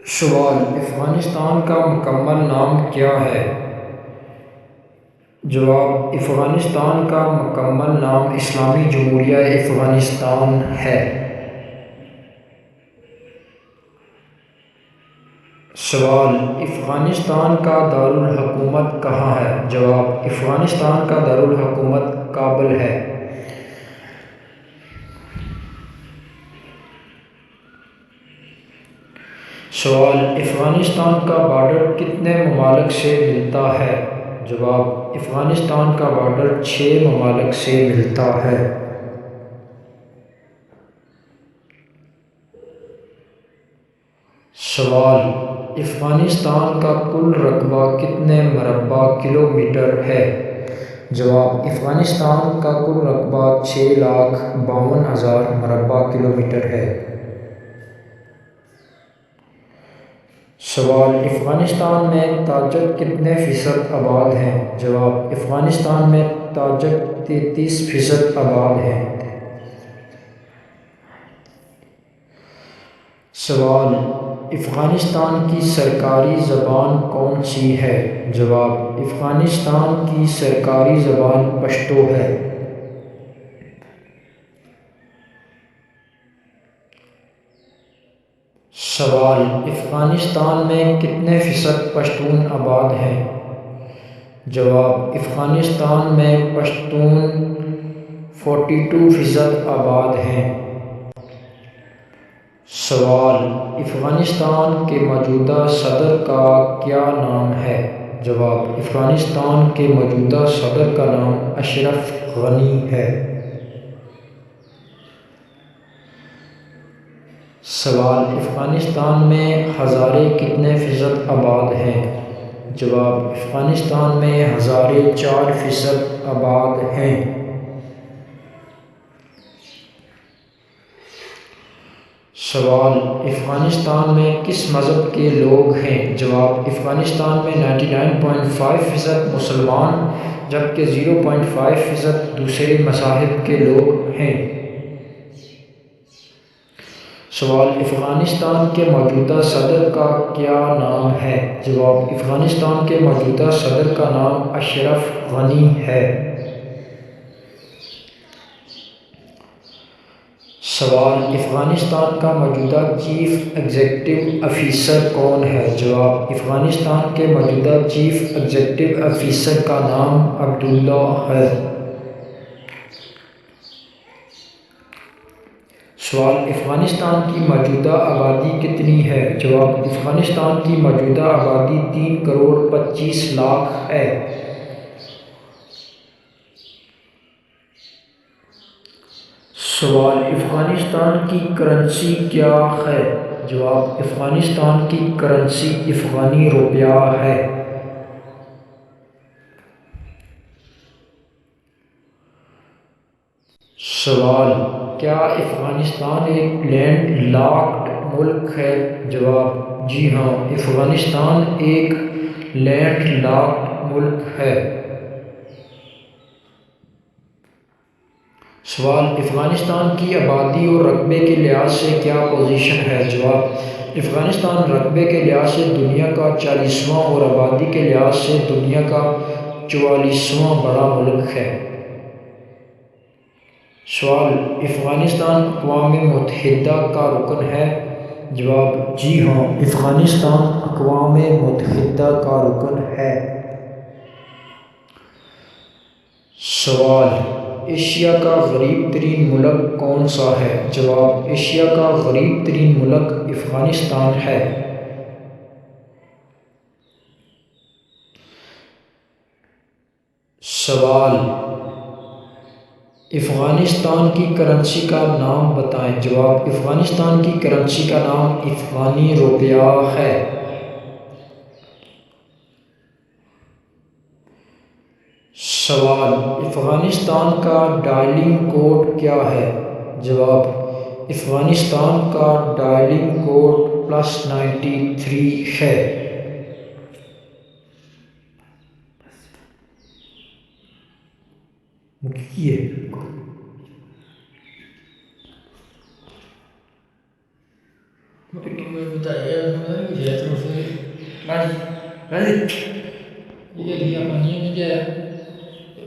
سوال: افغانستان کا مکمل نام کیا ہے؟ جواب: افغانستان کا مکمل نام اسلامی جمہوریہ افغانستان ہے۔ سوال: افغانستان کا دارالحکومت کہاں ہے؟ جواب: افغانستان کا دارالحکومت کابل ہے۔ سوال: افغانستان کا بارڈر کتنے ممالک سے ملتا ہے؟ جواب: افغانستان کا بارڈر 6 ممالک سے ملتا ہے۔ سوال: افغانستان کا کل رقبہ کتنے مربع کلومیٹر ہے؟ جواب: افغانستان کا کل رقبہ 6,52,000 مربع کلومیٹر ہے۔ سوال: افغانستان میں تاجک کتنے فیصد آباد ہیں؟ جواب: افغانستان میں تاجک 33% آباد ہیں۔ سوال: افغانستان کی سرکاری زبان کون سی ہے؟ جواب: افغانستان کی سرکاری زبان پشتو ہے۔ سوال: افغانستان میں کتنے فیصد پشتون آباد ہیں؟ جواب: افغانستان میں پشتون 42% آباد ہیں۔ سوال: افغانستان کے موجودہ صدر کا کیا نام ہے؟ جواب: افغانستان کے موجودہ صدر کا نام اشرف غنی ہے۔ سوال: افغانستان میں ہزارے کتنے فیصد آباد ہیں؟ جواب: افغانستان میں ہزارے 4% آباد ہیں۔ سوال: افغانستان میں کس مذہب کے لوگ ہیں؟ جواب: افغانستان میں 99.5% مسلمان جبکہ 0.5% دوسرے مذاہب کے لوگ ہیں۔ سوال: افغانستان کے موجودہ صدر کا کیا نام ہے؟ جواب: افغانستان کے موجودہ صدر کا نام اشرف غنی ہے۔ سوال: افغانستان کا موجودہ چیف ایگزیکٹو آفیسر کون ہے؟ جواب: افغانستان کے موجودہ چیف ایگزیکٹو آفیسر کا نام عبداللہ ہے۔ سوال: افغانستان کی موجودہ آبادی کتنی ہے؟ جواب: افغانستان کی موجودہ آبادی 3,25,00,000 ہے۔ سوال: افغانستان کی کرنسی کیا ہے؟ جواب: افغانستان کی کرنسی افغانی روپیہ ہے۔ سوال: کیا افغانستان ایک لینڈ لاکڈ ملک ہے؟ جواب: جی ہاں، افغانستان ایک لینڈ لاکڈ ملک ہے۔ سوال: افغانستان کی آبادی اور رقبے کے لحاظ سے کیا پوزیشن ہے؟ جواب: افغانستان رقبے کے لحاظ سے دنیا کا 40واں اور آبادی کے لحاظ سے دنیا کا 44واں بڑا ملک ہے۔ سوال: افغانستان اقوام متحدہ کا رکن ہے؟ جواب: جی ہاں، افغانستان اقوام متحدہ کا رکن ہے۔ سوال: ایشیا کا غریب ترین ملک کون سا ہے؟ جواب: ایشیا کا غریب ترین ملک افغانستان ہے۔ سوال: افغانستان کی کرنسی کا نام بتائیں۔ جواب: افغانستان کی کرنسی کا نام افغانی روپیہ ہے۔ سوال: افغانستان کا ڈائلنگ کوڈ کیا ہے؟ جواب: افغانستان کا ڈائلنگ کوڈ +93 ہے۔ کوئی بتائیے کچھ ہے تو پھر یہ لیا پانی نہیں گیا